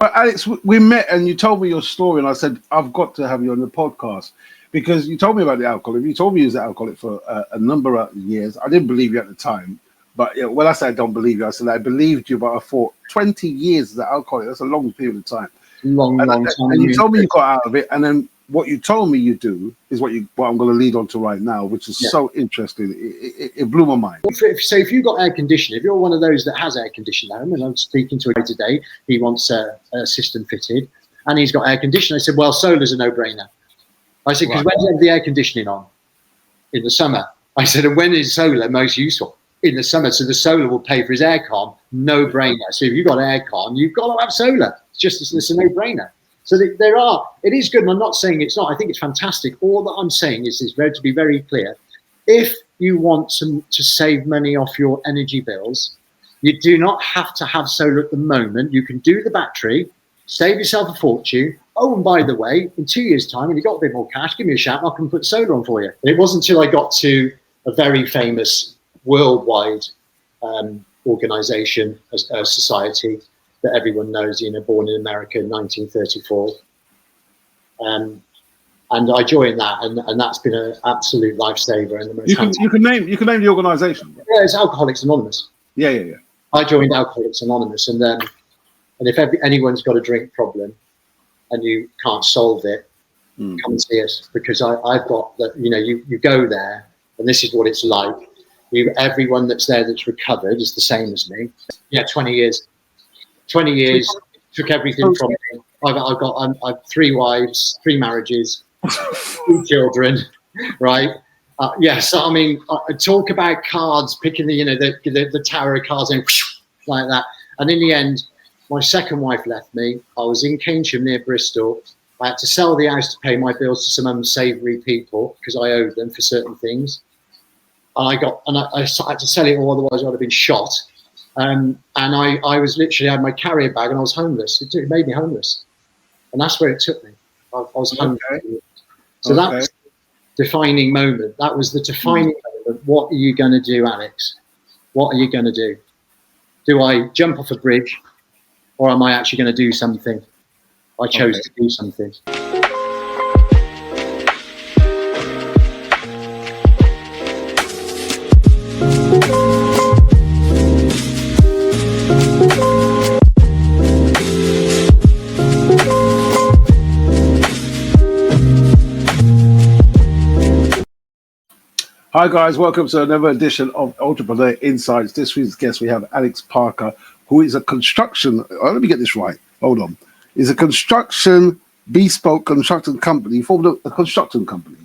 But Alex, we met and you told me your story, and I said I've got to have you on the podcast because you told me about the alcohol. You told me you was an alcoholic for a number of years. I didn't believe you at the time, but when I said I don't believe you, I said I believed you, but I thought 20 years as an alcoholic, that's a long period of time. Long time. And you told me you got out of it, and then what you told me you do is what I'm going to lead on to right now, which is so interesting. It blew my mind. So if you've got air conditioning, if you're one of those that has air conditioning at home, and I'm speaking to a guy today, he wants a system fitted, and he's got air conditioning. I said, well, solar's a no-brainer. I said, because when do you have the air conditioning on? In the summer. I said, and when is solar most useful? In the summer. So the solar will pay for his aircon, no-brainer. So if you've got aircon, you've got to have solar. It's a no-brainer. So it is good, and I'm not saying it's not. I think it's fantastic. All that I'm saying is to be very clear. If you want to save money off your energy bills, you do not have to have solar at the moment. You can do the battery, save yourself a fortune. Oh, and by the way, in 2 years' time, when you've got a bit more cash, give me a shout and I can put solar on for you. And it wasn't until I got to a very famous worldwide organization, a society, that everyone knows, born in America in 1934. And I joined that, and that's been an absolute lifesaver. And the most you can name the organisation. Yeah, it's Alcoholics Anonymous. Yeah. I joined Alcoholics Anonymous, and if anyone's got a drink problem and you can't solve it, come and see us, because I've got that. You go there, and this is what it's like. Everyone that's there that's recovered is the same as me. Yeah, 20 years. 20 years, took everything from me. I've 3 wives, 3 marriages, 2 children, right? So I mean, I talk about cards, picking the tower of cards and like that. And in the end, my second wife left me. I was in Keynsham near Bristol. I had to sell the house to pay my bills to some unsavoury people because I owed them for certain things. And I had to sell it, or otherwise I'd have been shot. And I was literally had my carrier bag, and I was homeless. It made me homeless, and that's where it took me. I was homeless. Okay. So that's the defining moment. That was the defining moment. What are you going to do, Alex? What are you going to do? Do I jump off a bridge, or am I actually going to do something? I chose to do something. Hi guys, welcome to another edition of Entrepreneur Insights. This week's guest, we have Alex Parker, who is a construction, let me get this right, hold on. Is a bespoke construction company. You formed a construction company.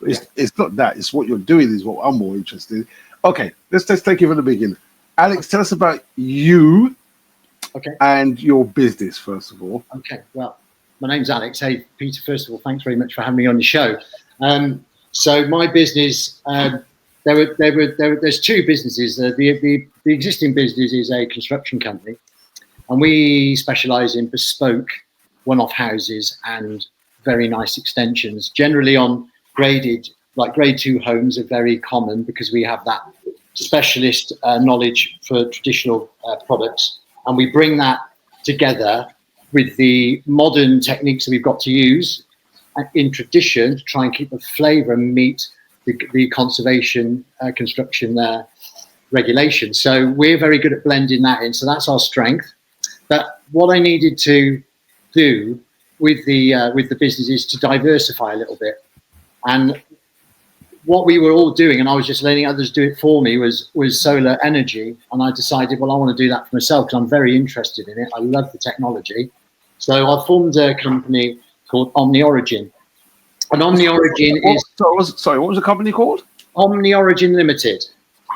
It's not that, it's what you're doing is what I'm more interested in. Okay, let's take you from the beginning. Alex, tell us about you and your business, first of all. Okay, well, my name's Alex. Hey, Peter, first of all, thanks very much for having me on the show. So my business, there's 2 businesses. The existing business is a construction company, and we specialise in bespoke one-off houses and very nice extensions. Generally on graded, like grade 2 homes are very common because we have that specialist knowledge for traditional products, and we bring that together with the modern techniques that we've got to use in tradition to try and keep the flavour and meet the conservation construction regulations. So we're very good at blending that in. So that's our strength. But what I needed to do with the business is to diversify a little bit. And what we were all doing, and I was just letting others do it for me, was solar energy. And I decided, well, I want to do that for myself because I'm very interested in it. I love the technology. So I formed a company called Omni Origin. And Omni Origin is... Sorry, what was the company called? Omni Origin Limited.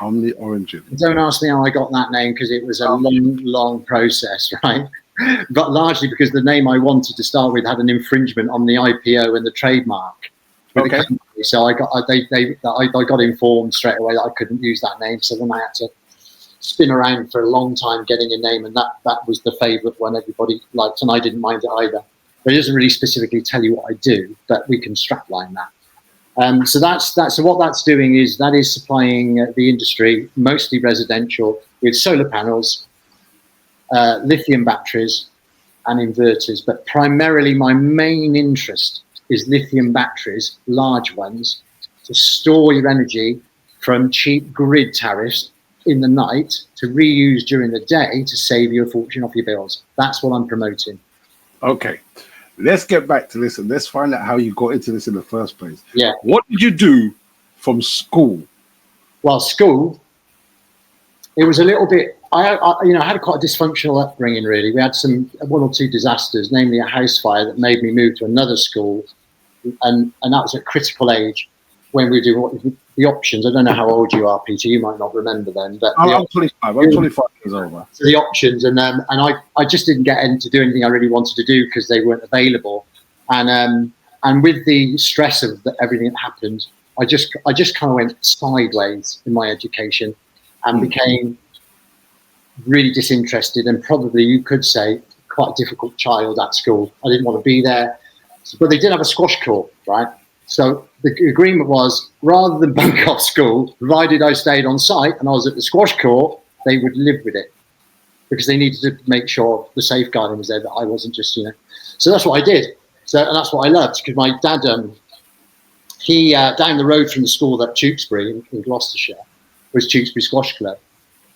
Omni Origin. Don't ask me how I got that name because it was a long process, right? But largely because the name I wanted to start with had an infringement on the IPO and the trademark. Okay. So I got informed straight away that I couldn't use that name. So then I had to spin around for a long time getting a name, and that was the favourite one everybody liked, and I didn't mind it either. But it doesn't really specifically tell you what I do, but we can strapline that. So what that's doing is that is supplying the industry, mostly residential, with solar panels, lithium batteries, and inverters, but primarily my main interest is lithium batteries, large ones, to store your energy from cheap grid tariffs in the night to reuse during the day to save you a fortune off your bills. That's what I'm promoting. Okay, let's get back to this and let's find out how you got into this in the first place. Yeah. What did you do from school? Well, school, it was a little bit. I had quite a dysfunctional upbringing. Really, we had one or two disasters, namely a house fire that made me move to another school, and that was at critical age when we do the options. I don't know how old you are, Peter. You might not remember then, but I'm 25. I'm 25 years old. So the options, and I just didn't get in to do anything I really wanted to do because they weren't available, and with the stress of everything that happened, I just kind of went sideways in my education and became really disinterested, and probably you could say quite a difficult child at school. I didn't want to be there, but they did have a squash court, right? So the agreement was, rather than bunk off school, provided I stayed on site and I was at the squash court, they would live with it because they needed to make sure the safeguarding was there, that I wasn't just, So that's what I did. And that's what I loved, because my dad, he down the road from the school at Tewkesbury in Gloucestershire was Tewkesbury Squash Club.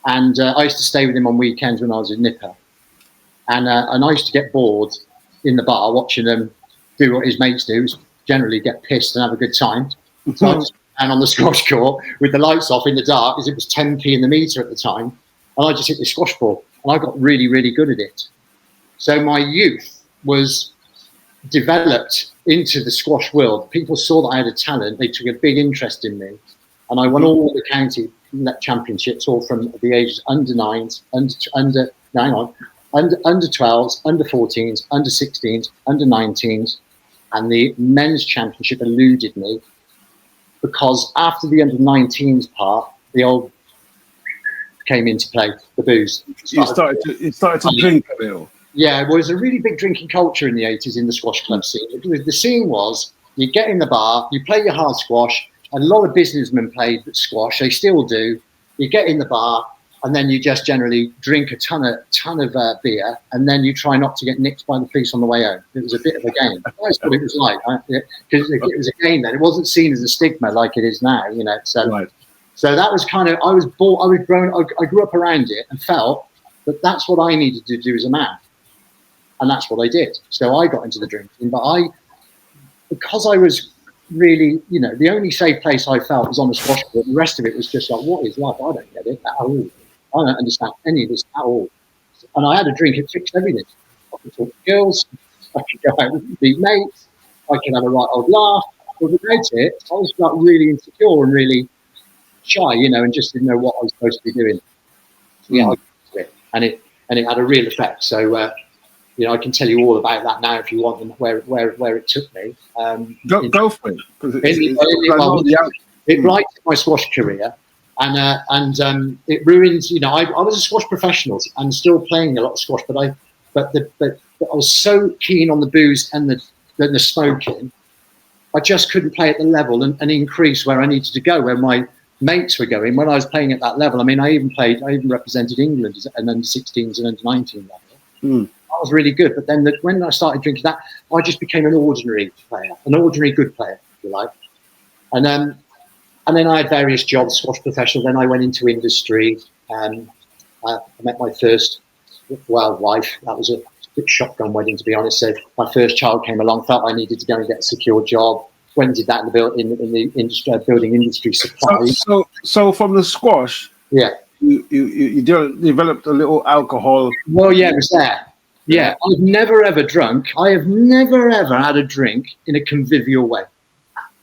And I used to stay with him on weekends when I was in Nipper. And I used to get bored in the bar watching them do what his mates do, generally get pissed and have a good time. So I was down on the squash court with the lights off in the dark, as it was 10p in the meter at the time. And I just hit the squash ball. And I got really, really good at it. So my youth was developed into the squash world. People saw that I had a talent. They took a big interest in me. And I won all the county championships, all from the ages under 9s, under 12s, under 14s, under 16s, under 19s, and the men's championship eluded me because after the under 19s part, the old came into play, the booze. You started to drink a little. Yeah, well, it was a really big drinking culture in the 80s in the squash club scene. The scene was, you get in the bar, you play your hard squash. A lot of businessmen played squash, they still do. You get in the bar, and then you just generally drink a ton of beer, and then you try not to get nicked by the police on the way home. It was a bit of a game. That's what it was like, because it was a game then. It wasn't seen as a stigma like it is now, So, right. So that was kind of, I grew up around it and felt that that's what I needed to do as a man, and that's what I did. So I got into the drinking, but because I was really, the only safe place I felt was on the squash court. The rest of it was just like, what is life? I don't get it at all. I don't understand any of this at all. And I had a drink, it fixed everything. I could talk to girls, I could go out with meet mates, I could have a right old laugh. But without it, I was like really insecure and really shy, and just didn't know what I was supposed to be doing. So, yeah, I did it. And it had a real effect. So I can tell you all about that now if you want, and where it took me. Go for it. It righted my squash career, and it ruined. I was a squash professional and still playing a lot of squash, but I was so keen on the booze and the smoking, I just couldn't play at the level and increase where I needed to go, where my mates were going when I was playing at that level. I mean, I even represented England at an under 16s and under 19 level. I was really good, but then when I started drinking that, I just became an ordinary player, an ordinary good player, if you like. And then I had various jobs, squash professional. Then I went into industry. I met my first wife. That was a bit shotgun wedding, to be honest. So my first child came along, felt I needed to go and get a secure job. Went and did that in the industry, building industry supply. So from the squash, yeah, you developed a little alcohol. Well, yeah, it was there. Yeah, I've never ever drunk. I have never ever had a drink in a convivial way.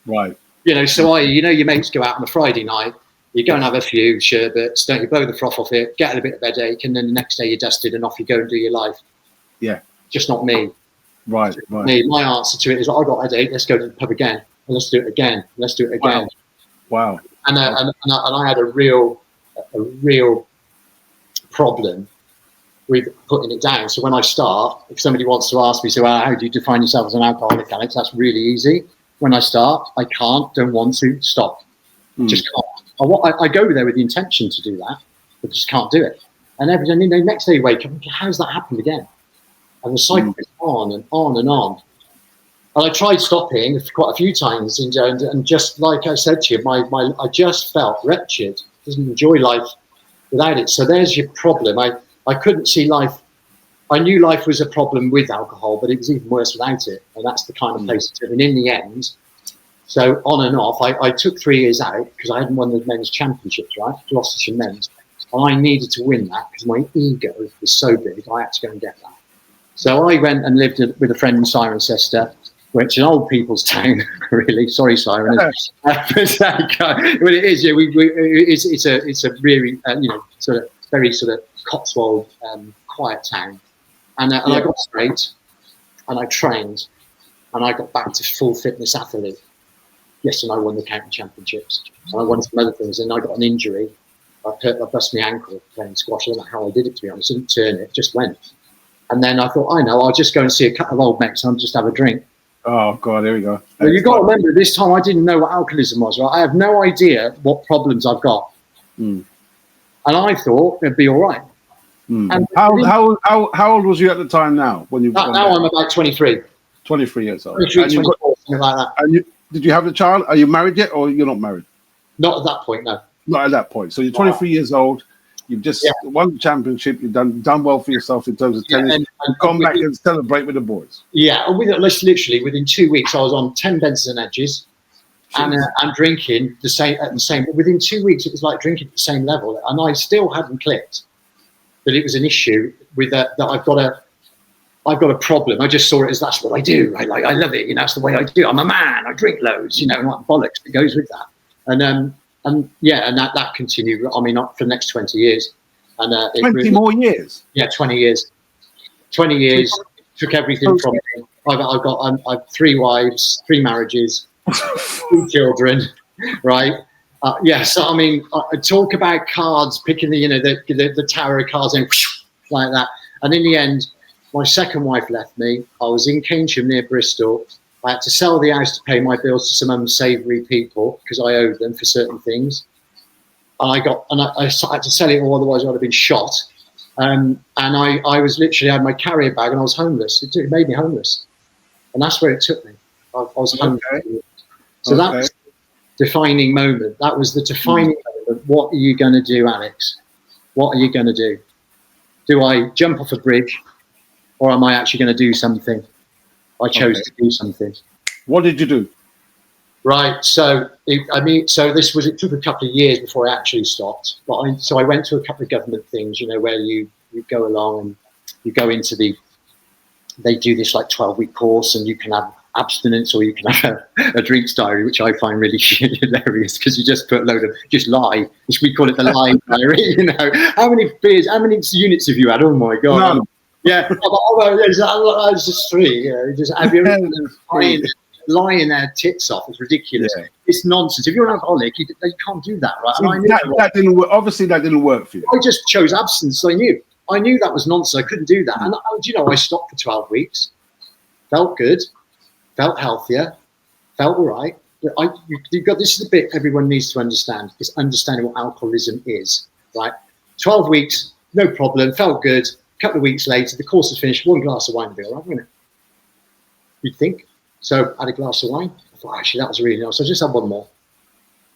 Right. So your mates go out on a Friday night, you go and have a few sherbets, don't you, blow the froth off it, get a bit of headache, and then the next day you're dusted and off you go and do your life. Yeah. Just not me. Right. Me. My answer to it is, I got a headache, let's go to the pub again, and let's do it again, let's do it again. Wow. And I had a real problem with putting it down. So when I start, if somebody wants to ask me, so how do you define yourself as an alcoholic, Alex? That's really easy. When I start, I can't, don't want to, stop. Just can't. I go there with the intention to do that, but just can't do it. And the next day you wake up, how's that happened again? And the cycle was on and on and on. And I tried stopping quite a few times, and just like I said to you, I just felt wretched. Didn't enjoy life without it. So there's your problem. I couldn't see life. I knew life was a problem with alcohol, but it was even worse without it. And that's the kind of place it took. And in the end, so on and off, I took 3 years out because I hadn't won the men's championships, right? Gloucestershire men's. And I needed to win that because my ego was so big, I had to go and get that. So I went and lived with a friend in Cirencester, which is an old people's town, really. Sorry, Siren. But it is. Yeah, it's a really very sort of Cotswold quiet town, and I got straight, and I trained, and I got back to full fitness athlete. Yes, and I won the county championships, and I won some other things, and I got an injury. I bust my ankle playing squash. I don't know how I did it, to be honest. I didn't turn it, just went. And then I thought, I know, I'll just go and see a couple of old mates and I'll just have a drink. Oh, God, here we go. Well, you've got to remember, this time I didn't know what alcoholism was, right? I have no idea what problems I've got. And I thought it'd be all right. And how old was you at the time now? Now I'm about 23. 23 years old. 23, 24, something like that. And did you have a child? Are you married yet, or you're not married? Not at that point, no. Not at that point. So you're 23 years old. You've just won the championship. You've done well for yourself in terms of tennis. And gone back and celebrate with the boys. Yeah, and literally within 2 weeks, I was on 10 beds and edges, and drinking the same. Within 2 weeks, it was like drinking at the same level, and I still hadn't clicked that it was an issue with that. I've got a problem. I just saw it as that's what I do. I love it. That's the way I do. I'm a man. I drink loads. And like bollocks that goes with that. And that continued. I mean, for the next 20 years. And 20 more years. Yeah, 20 years. 20 years took everything from me. I've 3 wives, 3 marriages, 2 children, right? So I mean, I talk about cards, picking the tower of cards and like that. And in the end, my second wife left me. I was in Keynsham near Bristol. I had to sell the house to pay my bills to some unsavoury people because I owed them for certain things. And I had to sell it all, otherwise I'd have been shot. And I was literally had my carrier bag and I was homeless. It made me homeless, and that's where it took me. I was homeless. Okay. So that was the defining moment. That was the defining moment. What are you going to do, Alex? What are you going to do? Do I jump off a bridge, or am I actually going to do something? I chose to do something. What did you do? Right. So it took a couple of years before I actually stopped. But I went to a couple of government things, where you go along and you go into they do this like 12-week course, and you can have abstinence or you can have a drinks diary, which I find really hilarious because you just put a load of lie. We call it the lie diary. How many beers? How many units have you had? Oh my God. None. Yeah, it's just 3. Just have you lying their tits off. It's ridiculous. Yeah. It's nonsense. If you're an alcoholic, you can't do that, right? That didn't work. Obviously, that didn't work for you. I just chose abstinence. I knew that was nonsense. I couldn't do that, and I stopped for 12 weeks. Felt good, felt healthier, felt all right. But this is the bit everyone needs to understand. Is understanding what alcoholism is, right? 12 weeks, no problem, felt good. A couple of weeks later, the course was finished. 1 glass of wine would be all right, wouldn't it? You'd think. So I had a glass of wine. I thought, actually, that was really nice. So I just had 1 more.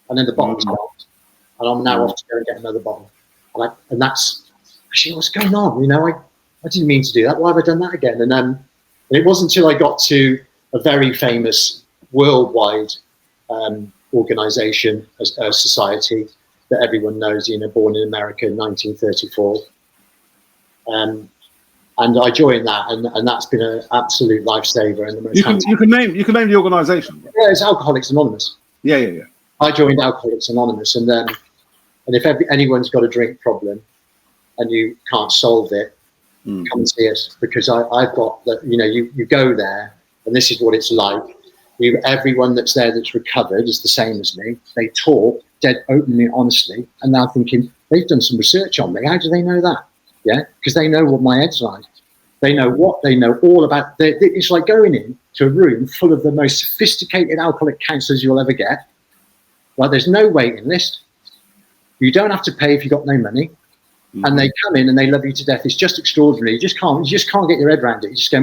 And then the bottle was gone. And I'm now off to go and get another bottle. And that's actually what's going on. I didn't mean to do that. Why have I done that again? And it wasn't until I got to a very famous worldwide organization, a society that everyone knows, born in America in 1934. And I joined that, and that's been an absolute lifesaver. And the most you can name the organisation. Yeah, it's Alcoholics Anonymous. Yeah. I joined Alcoholics Anonymous, and if anyone's got a drink problem, and you can't solve it, come and see us, because I've got you go there, and this is what it's like. Everyone that's there that's recovered is the same as me. They talk dead openly, honestly, and now thinking they've done some research on me. How do they know that? Yeah, because they know what my head's like. They know all about. It's like going into a room full of the most sophisticated alcoholic counsellors you'll ever get. Like, there's no waiting list. You don't have to pay if you've got no money. and they come in and they love you to death. It's just extraordinary. You just can't get your head around it. You just go,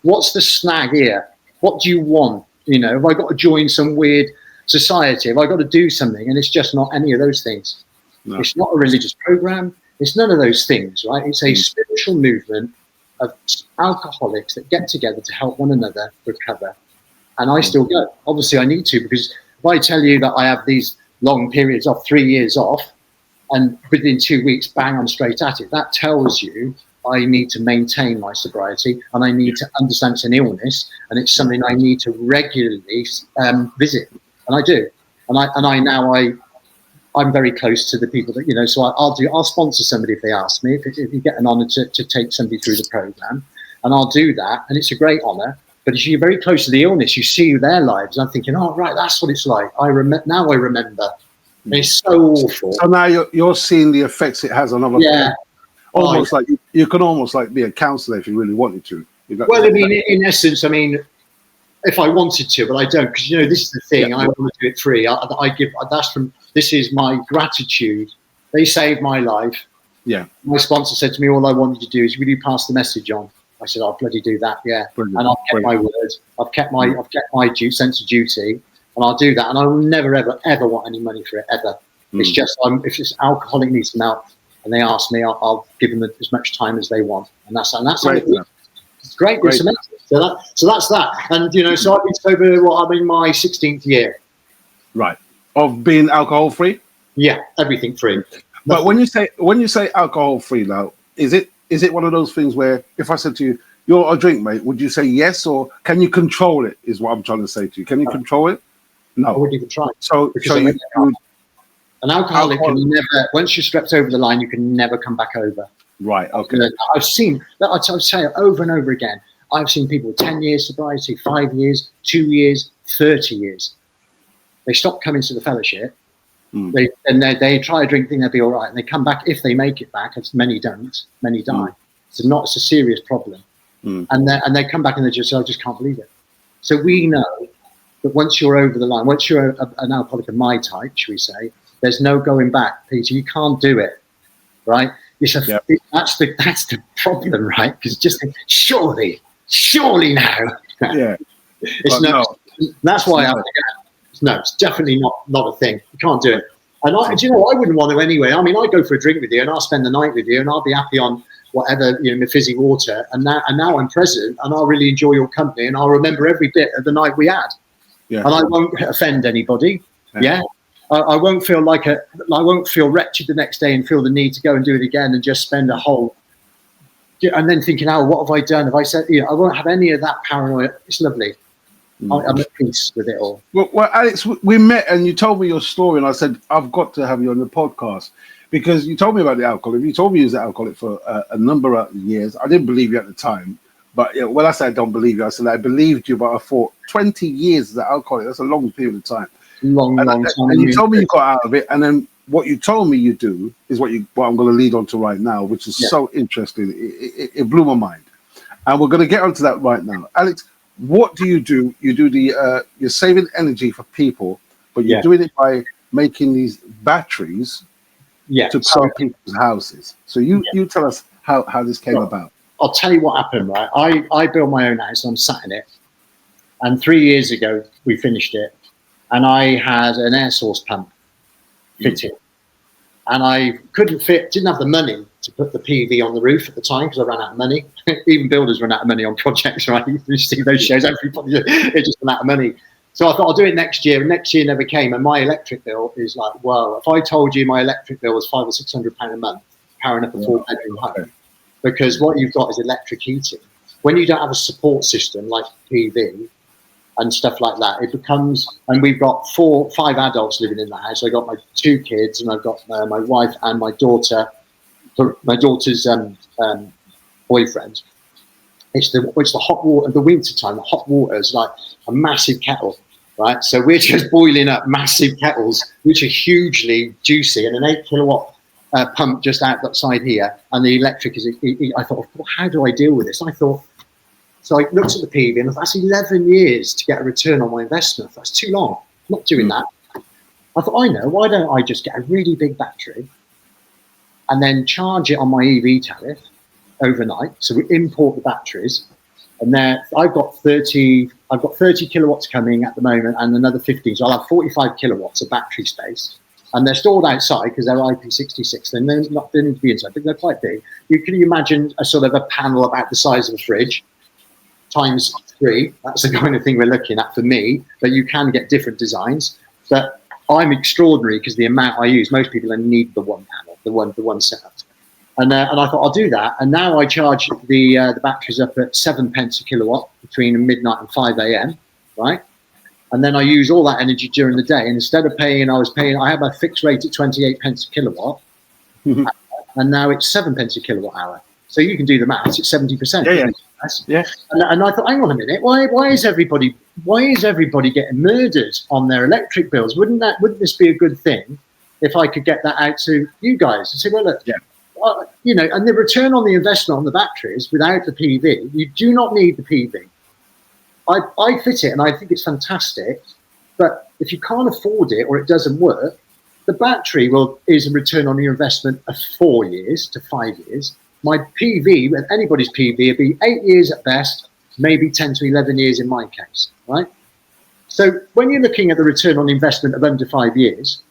what's the snag here? What do you want? You know, have I got to join some weird society? Have I got to do something? And it's just not any of those things. No. It's not a religious program. It's none of those things, right? It's a spiritual movement of alcoholics that get together to help one another recover. And I still go. Obviously, I need to, because if I tell you that I have these long periods of 3 years off, and within 2 weeks, bang, I'm straight at it, that tells you I need to maintain my sobriety, and I need to understand it's an illness, and it's something I need to regularly visit, and I do. I'm very close to the people that, you know, so I'll sponsor somebody if they ask me, if you get an honour to take somebody through the programme, and I'll do that, and it's a great honour. But if you're very close to the illness, you see their lives, and I'm thinking, oh, right, that's what it's like. Now I remember. It's so awful. So now you're seeing the effects it has on other people. Almost like you can almost like be a counsellor if you really wanted to. Well, I mean, in essence, I mean, if I wanted to, but I don't, because, you know, this is the thing. I want to do it free. This is my gratitude. They saved my life. Yeah. My sponsor said to me, all I wanted to do is, will you pass the message on? I said, I'll bloody do that, yeah. Brilliant. And I've kept my word. I've kept my sense of duty, and I'll do that. And I will never, ever, ever want any money for it, ever. It's just, if this alcoholic needs some help, and they ask me, I'll give them as much time as they want, and that's great. It's great. It's amazing. So that's that. And, you know, so I've been sober. I'm in my 16th year. Right. Of being alcohol free. Yeah, everything free. But when you say alcohol free now, is it one of those things where if I said to you, you're a drink, mate, would you say yes, or can you control it? Is what I'm trying to say to you. Can you control it? No. I wouldn't even try. An alcoholic can never, once you're strapped over the line, you can never come back over. Right. Okay. I've seen that. I'll say it over and over again. I've seen people with 10 years sobriety, 5 years, 2 years, 30 years. They stop coming to the fellowship. They try a drink, think they'll be all right, and they come back. If they make it back, as many don't, many die. It's a serious problem. And they come back and they just say, I just can't believe it. So we know that once you're over the line, once you're an alcoholic of my type, should we say, there's no going back, Peter. You can't do it, right? That's the problem, right? Because just think, surely now. Yeah. That's why it's definitely not a thing. You can't do it. And do you know, I wouldn't want to anyway. I mean, I go for a drink with you, and I'll spend the night with you, and I'll be happy on whatever, you know, my fizzy water. And now I'm present, and I'll really enjoy your company, and I'll remember every bit of the night we had. Yeah. And I won't offend anybody. Yeah. I won't feel wretched the next day and feel the need to go and do it again and just spend a whole, and then thinking, oh, what have I done? Have I said, you know, I won't have any of that paranoia. It's lovely. I'm at peace with it all. Well, Alex, we met and you told me your story, and I said, I've got to have you on the podcast because you told me about the alcohol. You told me you was an alcoholic for a number of years. I didn't believe you at the time, but when I said I don't believe you, I said I believed you, but I thought 20 years as an alcoholic, that's a long period of time. Long time. And you told me you got out of it, and then what you told me you do is what I'm going to lead on to right now, which is so interesting. It blew my mind, and we're going to get onto that right now. Alex, what do? You do you're saving energy for people, but you're doing it by making these batteries to power people's houses. So you tell us how this came about. I'll tell you what happened. Right, I built my own house, and I'm sat in it, and 3 years ago we finished it. And I had an air source pump fitted, and I didn't have the money to put the PV on the roof at the time because I ran out of money. Even builders run out of money on projects, right? You see those shows, everybody, they just run out of money. So I thought I'll do it next year, and next year never came. And my electric bill is like, wow, if I told you my electric bill was £500 or £600 a month, powering up a 4-bedroom home, because what you've got is electric heating. When you don't have a support system like PV, and stuff like that, it becomes, and we've got 5 adults living in the house. I got my 2 kids, and I've got my wife and my daughter. My daughter's boyfriend. It's the hot water. The winter time, the hot water is like a massive kettle, right? So we're just boiling up massive kettles, which are hugely juicy, and an 8 kilowatt pump just outside here, and the electric is. I thought, well, how do I deal with this? So I looked at the PV, and that's 11 years to get a return on my investment. That's too long. I'm not doing that. I thought, I know, why don't I just get a really big battery, and then charge it on my EV tariff overnight. So we import the batteries, and there I've got 30 kilowatts coming at the moment, and another 15. So I'll have 45 kilowatts of battery space, and they're stored outside because they're IP66. They need to be inside, but they're quite big. Can you imagine a sort of a panel about the size of a fridge times 3? That's the kind of thing we're looking at for me. But you can get different designs. But I'm extraordinary because the amount I use. Most people only need the one panel, the one setup. And I thought I'll do that. And now I charge the batteries up at 7 pence a kilowatt between midnight and 5 a.m. Right, and then I use all that energy during the day. And instead of paying, I had my fixed rate at 28 pence a kilowatt, and now it's 7 pence a kilowatt hour. So you can do the maths. It's 70%. Yeah. And I thought, hang on a minute, why is everybody getting murdered on their electric bills? Wouldn't this be a good thing if I could get that out to you guys and say, well, look, and the return on the investment on the batteries without the PV, you do not need the PV. I fit it and I think it's fantastic, but if you can't afford it or it doesn't work, the battery is a return on your investment of 4 years to 5 years. My PV, with anybody's PV, would be 8 years at best, maybe 10 to 11 years in my case, right? So when you're looking at the return on investment of under 5 years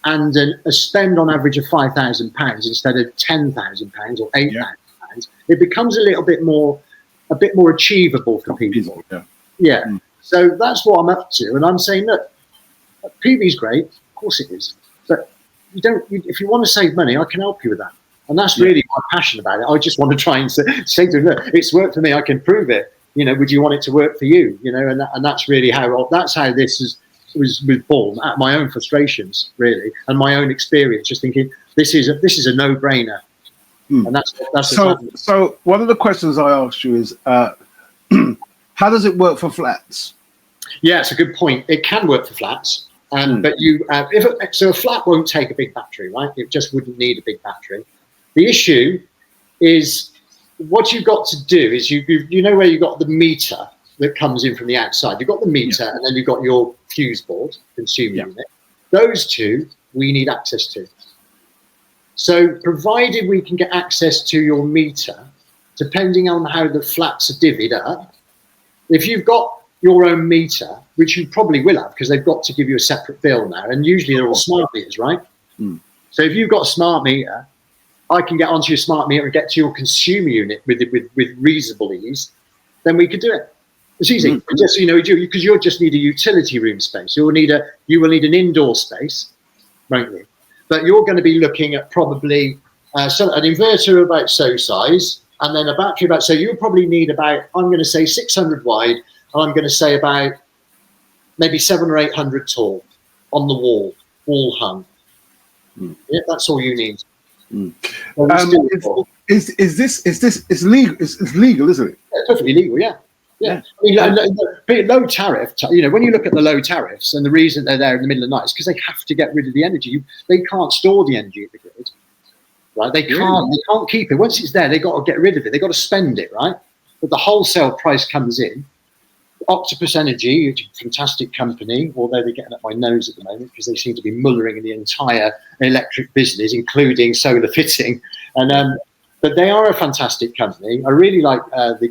and a spend on average of £5,000 instead of £10,000 or £8,000, it becomes a little bit more achievable for people. Yeah. So that's what I'm up to, and I'm saying, look, PV's great, of course it is, but if you want to save money, I can help you with that. And that's really my passion about it. I just want to try and say to them, look, it's worked for me, I can prove it. Would you want it to work for you? And that's really how this was born out of my own frustrations, really, and my own experience, just thinking this is a no-brainer. And that's so one of the questions I asked you is how does it work for flats? Yeah, it's a good point. It can work for flats, but so a flat won't take a big battery, right? It just wouldn't need a big battery. The issue is what you've got to do is you know where you've got the meter that comes in from the outside. You've got the meter, and then you've got your fuse board, consumer unit. Those two we need access to. So provided we can get access to your meter, depending on how the flats are divvied up, if you've got your own meter, which you probably will have because they've got to give you a separate bill now, and usually they're all smart meters, right? So if you've got a smart meter, I can get onto your smart meter and get to your consumer unit with reasonable ease, then we could do it. It's easy. Just because you'll just need a utility room space. You will need an indoor space, won't you? But you're going to be looking at probably an inverter about so size, and then a battery about so. You'll probably need about, I'm going to say 600 wide, and I'm going to say about maybe 700 or 800 tall on the wall hung. Yeah, that's all you need. Is this legal? It's legal, isn't it? Yeah, it's perfectly legal. Yeah. I mean, low tariff. When you look at the low tariffs, and the reason they're there in the middle of the night is because they have to get rid of the energy. They can't store the energy at the grid, right? They can't keep it. Once it's there, they got to get rid of it. They got to spend it, right? But the wholesale price comes in. Octopus Energy, which is a fantastic company, although they're getting up my nose at the moment because they seem to be mullering in the entire electric business, including solar fitting. But they are a fantastic company. I really like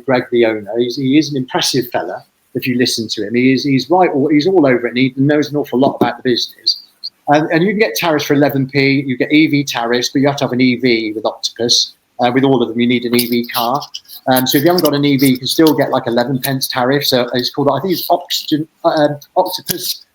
Greg, the owner. He is an impressive fella. If you listen to him, he's right. He's all over it, and he knows an awful lot about the business. And you can get tariffs for 11p. You get EV tariffs, but you have to have an EV with Octopus. With all of them, you need an EV car. So if you haven't got an EV, you can still get like 11 pence tariff. So it's called, I think it's Octopus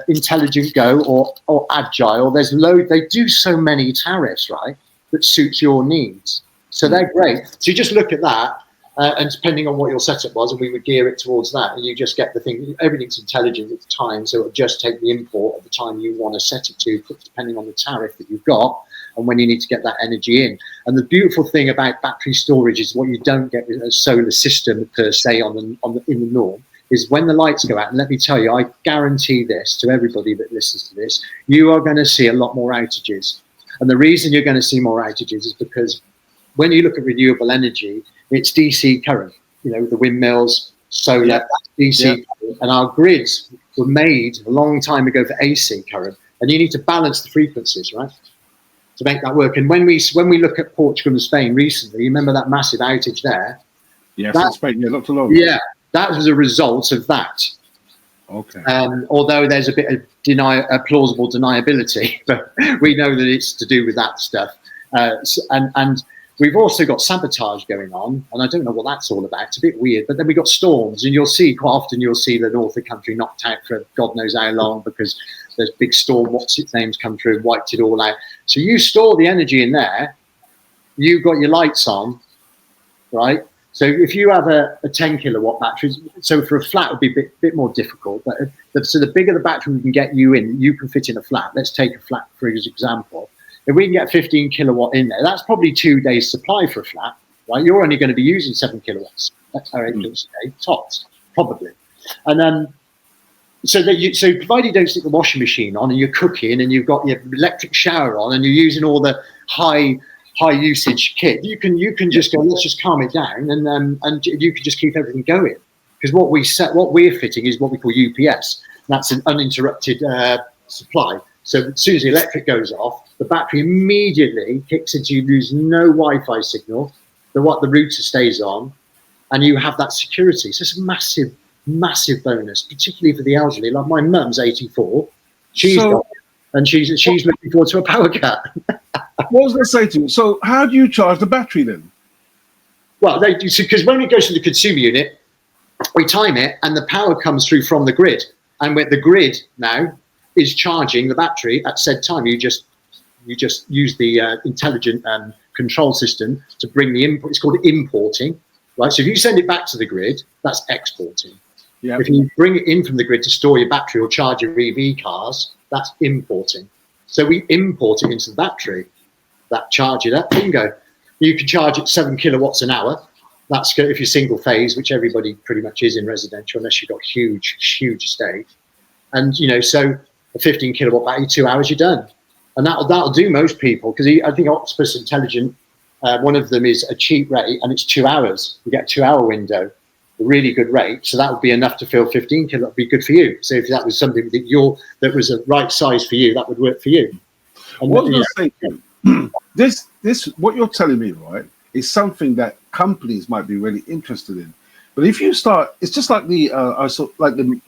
Intelligent Go or Agile. They do so many tariffs, right, that suits your needs. So they're great. So you just look at that, and depending on what your setup was, and we would gear it towards that, and you just get the thing. Everything's intelligent at the time, so it'll just take the import at the time you want to set it to, depending on the tariff that you've got and when you need to get that energy in. And the beautiful thing about battery storage is what you don't get with a solar system per se in the norm is when the lights go out. And let me tell you, I guarantee this to everybody that listens to this, you are going to see a lot more outages. And the reason you're going to see more outages is because when you look at renewable energy, it's DC current, the windmills, solar, DC current. And our grids were made a long time ago for AC current. And you need to balance the frequencies, right? to make that work. And when we look at Portugal and Spain recently, you remember that massive outage there? Yes, in Spain, yeah, not too long. Yeah, that was a result of that. Okay. Although there's a bit of plausible deniability, but we know that it's to do with that stuff. And we've also got sabotage going on, and I don't know what that's all about. It's a bit weird. But then we've got storms, and quite often you'll see the north of the country knocked out for God knows how long because there's big storm, what's its name's come through and wiped it all out. So you store the energy in there, you've got your lights on, right? So if you have a 10 kilowatt battery, so for a flat it would be a bit more difficult. But so the bigger the battery we can get you in, you can fit in a flat. Let's take a flat for example. If we can get 15 kilowatt in there, that's probably 2 days supply for a flat, right? You're only going to be using 7 kilowatts, that's our 8 kilowatts a day, tops, probably. And then, so provided you don't stick the washing machine on and you're cooking and you've got your electric shower on and you're using all the high usage kit, you can just go, let's just calm it down, and you can just keep everything going. Because what we're fitting is what we call UPS. That's an uninterrupted supply. So as soon as the electric goes off, the battery immediately kicks into, you lose no Wi-Fi signal, the router stays on, and you have that security. So it's a massive, massive bonus, particularly for the elderly. Like my mum's 84, she's looking forward to a power cut. What was I going to say to you? So how do you charge the battery then? Well, because when it goes to the consumer unit, we time it, and the power comes through from the grid, and with the grid now is charging the battery at said time. You just use the intelligent control system to bring the input. It's called importing, right? So if you send it back to the grid, that's exporting. Yep. If you bring it in from the grid to store your battery or charge your EV cars, that's importing. So we import it into the battery. That charge it up, bingo. You can charge it 7 kilowatts an hour. That's good if you're single phase, which everybody pretty much is in residential, unless you've got huge estate. And so a 15 kilowatt battery, 2 hours, you're done. And that'll do most people, because I think Octopus Intelligent, one of them is a cheap rate, and it's 2 hours. You get a 2 hour window, a really good rate. So that would be enough to fill 15 kilowatt, be good for you. So if that was something that was a right size for you, that would work for you. And what was I saying? This what you're telling me, right, is something that companies might be really interested in. But if you start, it's just like the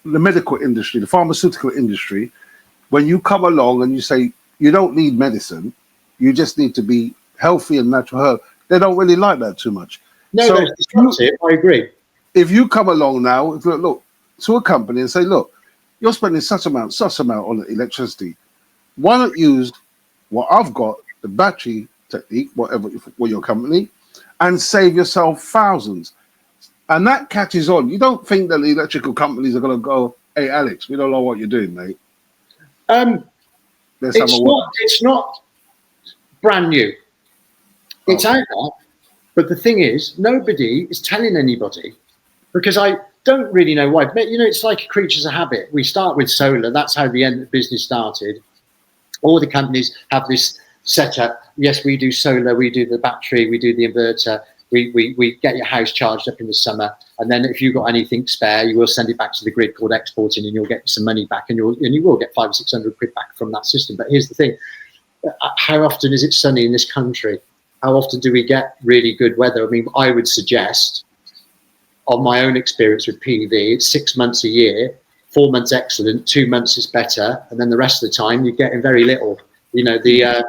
medical industry, the pharmaceutical industry. When you come along and you say you don't need medicine, you just need to be healthy and natural herb, they don't really like that too much. No, so that's it. I agree. If you come along now, look to a company and say, look, you're spending such amount on electricity. Why not use what I've got, the battery technique, whatever for your company, and save yourself thousands? And that catches on. You don't think that the electrical companies are going to go, hey, Alex, we don't know what you're doing, mate. It's not brand new. It's out there. But the thing is, nobody is telling anybody, because I don't really know why. But, it's like creatures of habit. We start with solar. That's how the business started. All the companies have this setup. Yes, we do solar, we do the battery, we do the inverter. We get your house charged up in the summer, and then if you've got anything spare, you will send it back to the grid called exporting, and you'll get some money back, and you will get 500 or 600 quid back from that system. But here's the thing: how often is it sunny in this country? How often do we get really good weather? I mean, I would suggest, on my own experience with PV, it's 6 months a year, 4 months excellent, 2 months is better, and then the rest of the time you're getting very little. The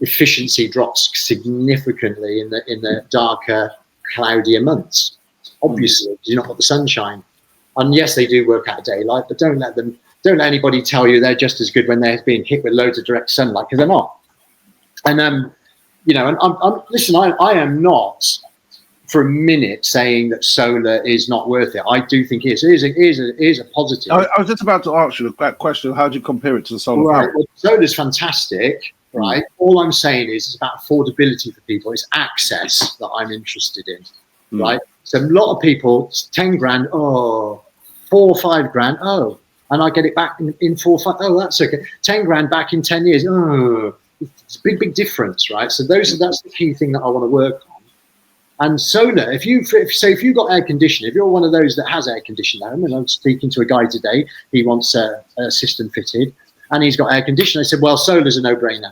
efficiency drops significantly in the darker, cloudier months. Obviously, you're not got the sunshine. And yes, they do work out of daylight, but don't let anybody tell you they're just as good when they're being hit with loads of direct sunlight, because they're not. And listen, I am not for a minute saying that solar is not worth it. I do think it is a positive. I was just about to ask you that question. How do you compare it to the solar? Right. Well, solar is fantastic. Right. All I'm saying is it's about affordability for people. It's access that I'm interested in. Right. So a lot of people, 10 grand, 4 or 5 grand, and I get it back in 4 or 5. Oh, that's okay. 10 grand back in 10 years. It's a big difference, right? So that's the key thing that I want to work on. And solar, if you've got air conditioning, if you're one of those that has air conditioning home, and I'm speaking to a guy today, he wants a system fitted. and he's got air conditioning. I said, well, solar's a no-brainer.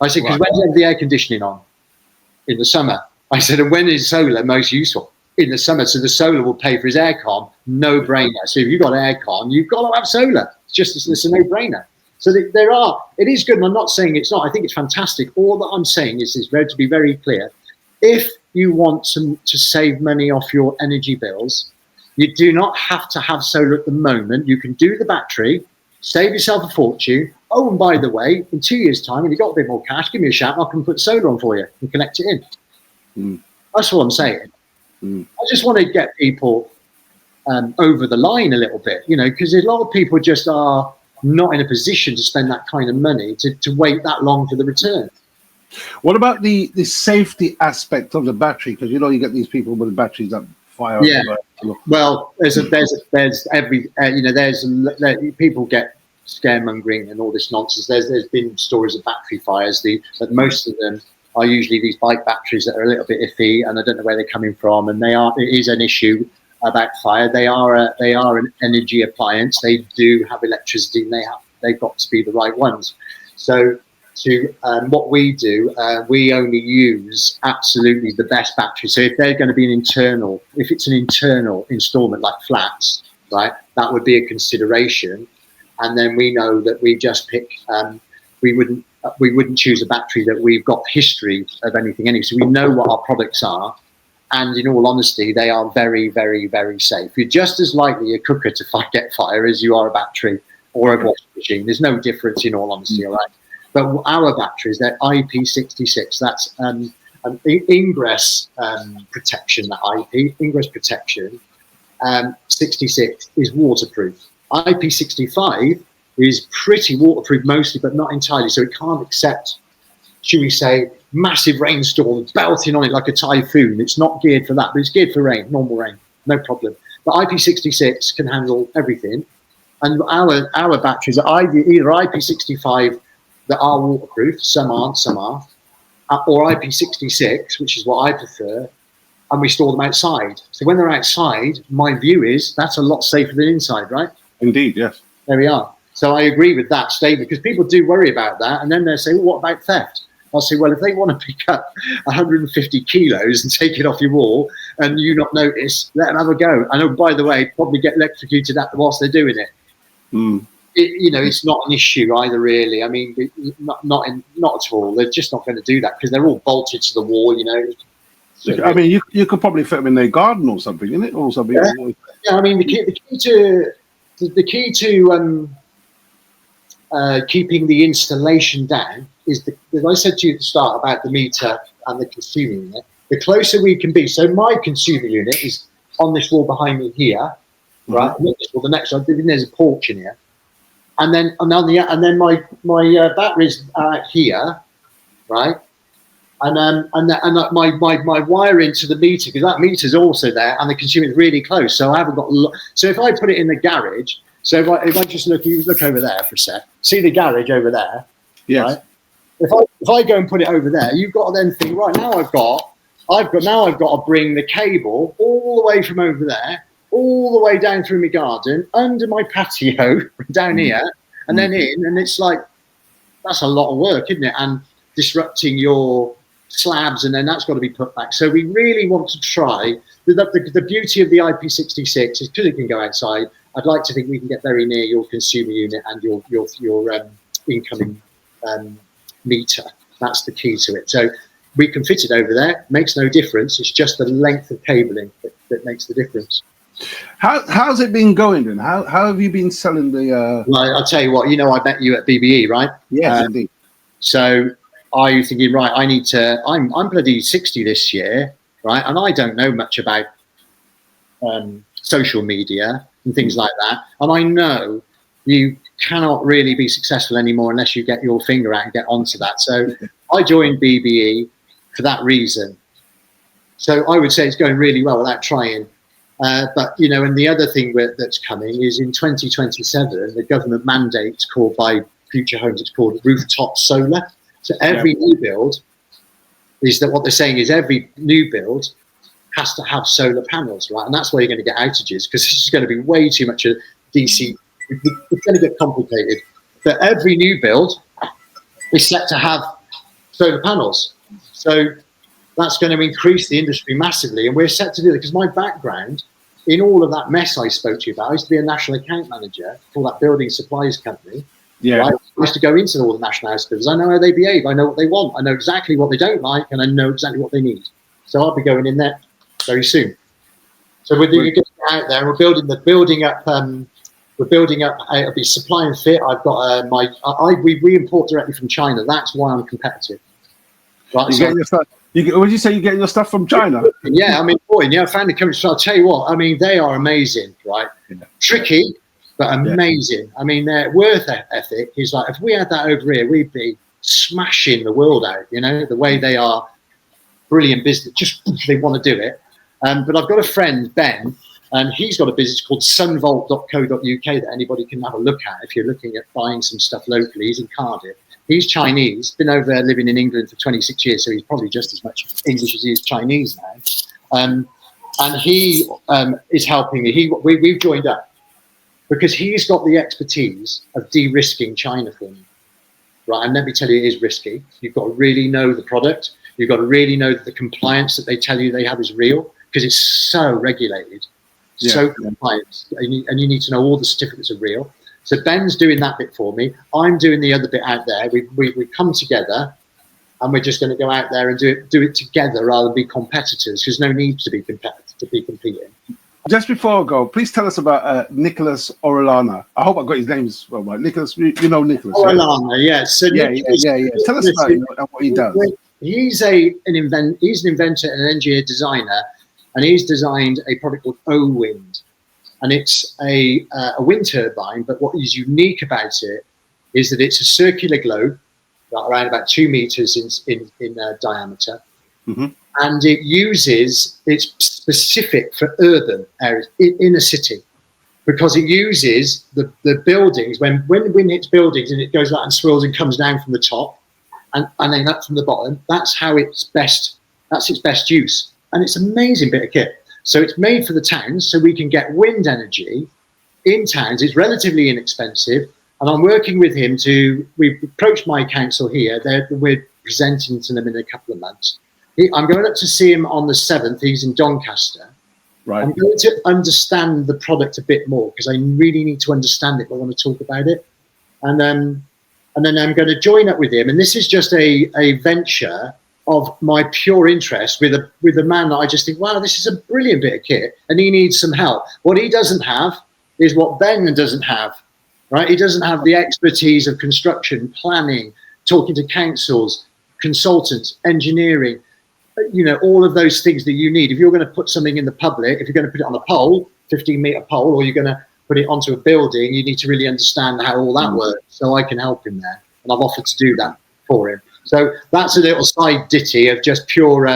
I said, because when do you have the air conditioning on? In the summer. I said, and when is solar most useful? In the summer. So the solar will pay for his aircon, no-brainer. So if you've got aircon, you've got to have solar. It's a no-brainer. So it is good, and I'm not saying it's not. I think it's fantastic. All that I'm saying is to be very clear, if you want to save money off your energy bills, you do not have to have solar at the moment. You can do the battery, save yourself a fortune. Oh, and by the way, in 2 years' time, when you've got a bit more cash, give me a shout and I can put solar on for you and connect it in. That's what I'm saying. I just want to get people over the line a little bit, because a lot of people just are not in a position to spend that kind of money to wait that long for the return. What about the safety aspect of the battery? Because you get these people with batteries that fire. Yeah. Well, there's people get scaremongering and all this nonsense. There's been stories of battery fires. But most of them are usually these bike batteries that are a little bit iffy, and I don't know where they're coming from. And it is an issue about fire. They are an energy appliance. They do have electricity, and they've got to be the right ones. So what we do, we only use absolutely the best batteries. So if they're going to be if it's an internal installment like flats, right, that would be a consideration. And then we know that we just pick. We wouldn't choose a battery that we've got history of anything anyway. So we know what our products are. And in all honesty, they are very, very, very safe. You're just as likely a cooker to get fire as you are a battery or a washing machine. There's no difference, in all honesty, all right? But our batteries, they're IP66. That's an ingress protection, that ingress protection. 66 is waterproof. IP65 is pretty waterproof mostly, but not entirely. So it can't accept, should we say, massive rainstorms belting on it like a typhoon. It's not geared for that, but it's geared for rain, normal rain, no problem. But IP66 can handle everything. And our batteries are either IP65 that are waterproof, some aren't, some are, or IP66, which is what I prefer, and we store them outside. So when they're outside, my view is that's a lot safer than inside, right? Indeed, yes. There we are. So I agree with that statement, because people do worry about that, and then they say, well, what about theft? I'll say, well, if they want to pick up 150 kilos and take it off your wall and you not notice, let them have a go. I know, by the way, probably get electrocuted whilst they're doing it. It's not an issue either, really. I mean, not at all. They're just not going to do that because they're all bolted to the wall, So, I mean, you could probably fit them in their garden or something, isn't it? Or something. Yeah, I mean, the key to keeping the installation down is, as I said to you at the start about the meter and the consumer unit, the closer we can be. So my consumer unit is on this wall behind me here, right? Well, the next one, there's a porch in here, and then my batteries are here, right? And my wire into the meter, because that meter's also there, and the consumer is really close. So I haven't got. So if I put it in the garage, so if I just look over there for a sec, see the garage over there. Yes. Right? If I go and put it over there, you've got to then think, right, now I've got to bring the cable all the way from over there, all the way down through my garden, under my patio, down here, and then in, and it's like, that's a lot of work, isn't it? And disrupting your slabs, and then that's got to be put back. So we really want to try, the beauty of the IP66 is because it can go outside. I'd like to think we can get very near your consumer unit and your incoming meter. That's the key to it. So we can fit it over there. Makes no difference. It's just the length of cabling that makes the difference. How's it been going then? How have you been selling the? Well, I'll tell you what. I met you at BBE, right? Yes, indeed. So are you thinking, right? I need to. I'm bloody 60 this year, right? And I don't know much about social media and things like that. And I know you cannot really be successful anymore unless you get your finger out and get onto that. So I joined BBE for that reason. So I would say it's going really well without trying. But, and the other thing that's coming is in 2027, the government mandate called by Future Homes, it's called rooftop solar. So every new build is that what they're saying is every new build has to have solar panels, right? And that's where you're going to get outages, because it's just going to be way too much of DC. It's going to get complicated. that every new build is set to have solar panels. So that's going to increase the industry massively, and we're set to do it because my background in all of that mess I spoke to you about, I used to be a national account manager for that building supplies company. Yeah. Right? I used to go into all the national house builders. I know how they behave. I know what they want. I know exactly what they don't like, and I know exactly what they need. So I'll be going in there very soon. So we're getting out there. We're building up. We're building up. It'll be supply and fit. I've got we import directly from China. That's why I'm competitive. Right. You getting your stuff? What did you say? You're getting your stuff from China? Yeah, I mean, boy, I found the company. So I'll tell you what. I mean, they are amazing, right? Yeah. Tricky, but amazing. Yeah. I mean, their worth ethic is like, if we had that over here, we'd be smashing the world out. You know, the way they are, brilliant business. Just they want to do it. But I've got a friend, Ben, and he's got a business called sunvolt.co.uk that anybody can have a look at if you're looking at buying some stuff locally. He's in Cardiff. He's Chinese, been over there living in England for 26 years, so he's probably just as much English as he is Chinese now. And he is helping me. We've joined up because he's got the expertise of de-risking China for me. Right, and let me tell you, it is risky. You've got to really know the product. You've got to really know that the compliance that they tell you they have is real, because it's so regulated, so compliant, and you need to know all the certificates are real. So Ben's doing that bit for me. I'm doing the other bit out there. We come together, and we're just going to go out there and do it together rather than be competitors. There's no need to be competing. Just before I go, please tell us about Nicholas Orellana. I hope I got his names well, right? Nicholas, you know Nicholas. Orellana, yes. So yeah. Tell us about him and what he does. He's an inventor and an engineer designer, and he's designed a product called O-Wind. And it's a wind turbine, but what is unique about it is that it's a circular globe, around about 2 meters in diameter. Mm-hmm. And it's specific for urban areas in a city, because it uses the buildings, when wind hits buildings and it goes out and swirls and comes down from the top and then up from the bottom. That's its best use. And it's an amazing bit of kit. So it's made for the towns, so we can get wind energy in towns. It's relatively inexpensive. And I'm working with him we've approached my council here. We're presenting to them in a couple of months. I'm going up to see him on the 7th. He's in Doncaster. Right. I'm going to understand the product a bit more, because I really need to understand it. I want to talk about it. And then I'm going to join up with him. And this is just a venture of my pure interest with a man that I just think, wow, this is a brilliant bit of kit, and he needs some help. What he doesn't have is what Ben doesn't have, right? He doesn't have the expertise of construction, planning, talking to councils, consultants, engineering, all of those things that you need. If you're going to put something in the public, if you're going to put it on a pole, 15-meter pole, or you're going to put it onto a building, you need to really understand how all that works. So I can help him there, and I've offered to do that for him. So that's a little side ditty of just pure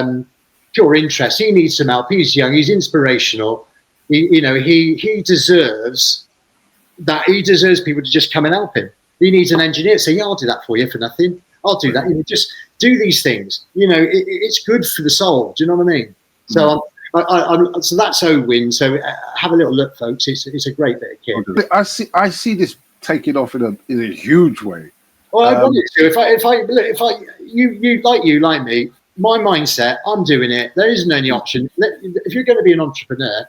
interest. He needs some help. He's young. He's inspirational. He deserves that. He deserves people to just come and help him. He needs an engineer. Say, yeah, I'll do that for you for nothing. I'll do that. Just do these things. It's good for the soul. Do you know what I mean? So so that's O-Wind. So have a little look, folks. It's a great bit of kit. I see this taking off in a huge way. Well, I want it to. If you like me, my mindset, I'm doing it. There isn't any option. If you're going to be an entrepreneur,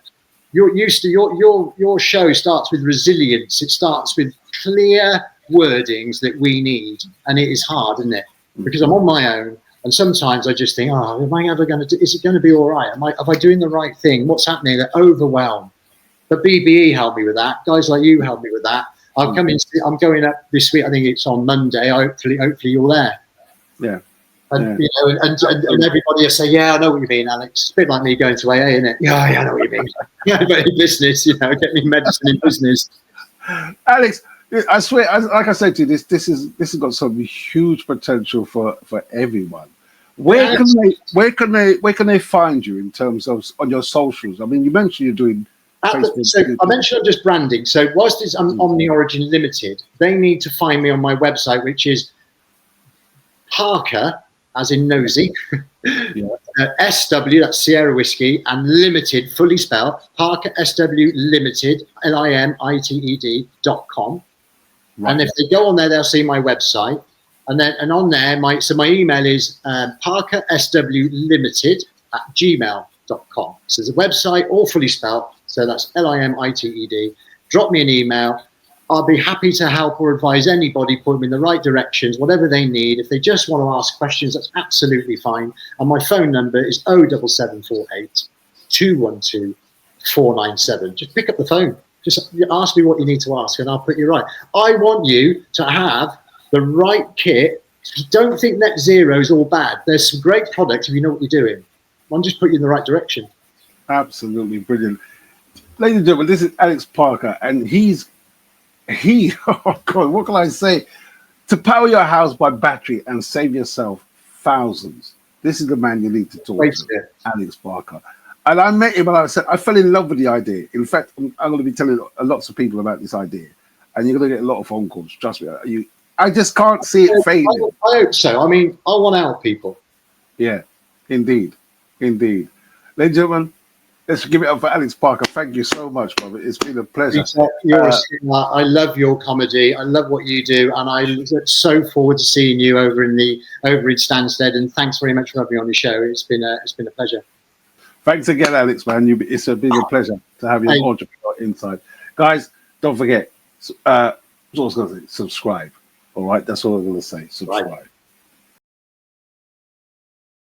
you're used to your show starts with resilience. It starts with clear wordings that we need, and it is hard, isn't it? Because I'm on my own, and sometimes I just think, am I ever going to? Is it going to be all right? Am I doing the right thing? What's happening? They're overwhelmed. But BBE helped me with that. Guys like you helped me with that. I'm going up this week. I think it's on Monday. Hopefully you're there. Yeah. And and everybody will say, yeah, I know what you mean, Alex. It's a bit like me going to AA, isn't it? Yeah, I know what you mean. Yeah, but in business, get me medicine in business. Alex, I swear, like I said to you, this has got some huge potential for everyone. Where can they find you in terms of on your socials? I mean, you mentioned you're doing. So I mentioned I'm just branding. So whilst it's Omni Origin Limited, they need to find me on my website, which is Parker, as in nosy, SW, that's Sierra Whiskey, and Limited, fully spelled, Parker SW Limited, LIMITED.com. And if they go on there, they'll see my website. And on there, my email is parkerswlimited@gmail.com. So there's a website, all fully spelled. So that's LIMITED. Drop me an email. I'll be happy to help or advise anybody, point them in the right directions, whatever they need. If they just want to ask questions, that's absolutely fine. And my phone number is 07748 212 497. Just pick up the phone. Just ask me what you need to ask, and I'll put you right. I want you to have the right kit. Don't think net zero is all bad. There's some great products if you know what you're doing. I'll just put you in the right direction. Absolutely brilliant. Ladies and gentlemen, this is Alex Parker, and he, oh God, what can I say? To power your house by battery and save yourself thousands. This is the man you need to talk to, Alex Parker. And I met him, and I said, I fell in love with the idea. In fact, I'm going to be telling lots of people about this idea, and you're going to get a lot of phone calls. Trust me. I just can't see it failing. I hope so. I mean, I want to help people. Yeah, indeed. Indeed. Ladies and gentlemen, let's give it up for Alex Parker. Thank you so much, brother. It's been a pleasure. I love your comedy. I love what you do, and I look so forward to seeing you over in Stansted. And thanks very much for having me on the show. It's been a pleasure. Thanks again, Alex, man. It's been a pleasure to have you on Entrepreneur Inside. Guys, don't forget, subscribe. All right, that's all I'm going to say. Subscribe.